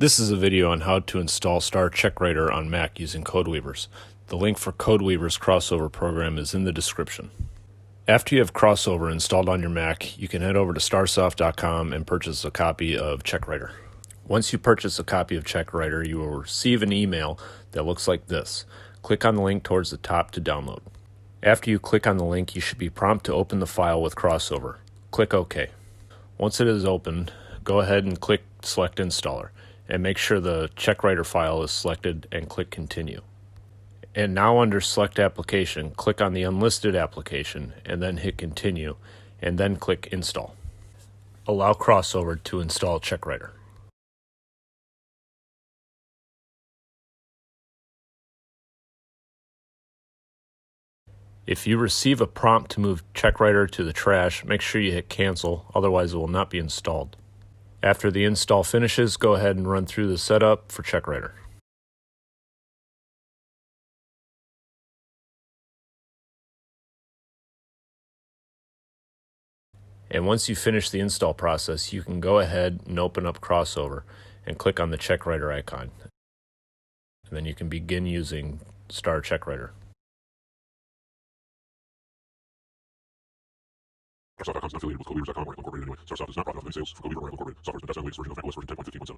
This is a video on how to install Star CheckWriter on Mac using CodeWeavers. The link for CodeWeavers crossover program is in the description. After you have crossover installed on your Mac, you can head over to starsoft.com and purchase a copy of CheckWriter. Once you purchase a copy of CheckWriter, you will receive an email that looks like this. Click on the link towards the top to download. After you click on the link, you should be prompted to open the file with crossover. Click OK. Once it is opened, go ahead and click Select Installer, and make sure the CheckWriter file is selected and click Continue. And now under Select Application, click on the unlisted application and then hit Continue, and then click Install. Allow crossover to install CheckWriter. If you receive a prompt to move CheckWriter to the trash, make sure you hit Cancel, otherwise it will not be installed. After the install finishes, go ahead and run through the setup for CheckWriter. And once you finish the install process, you can go ahead and open up Crossover and click on the CheckWriter icon. And then you can begin using Star CheckWriter. Starsoft.com is not affiliated with CodeWeavers.com or incorporated anyway. Starsoft is not profit off of any sales for CodeWeaver or Incorporated. Software is the best analytics version of macOS version 10.15.7.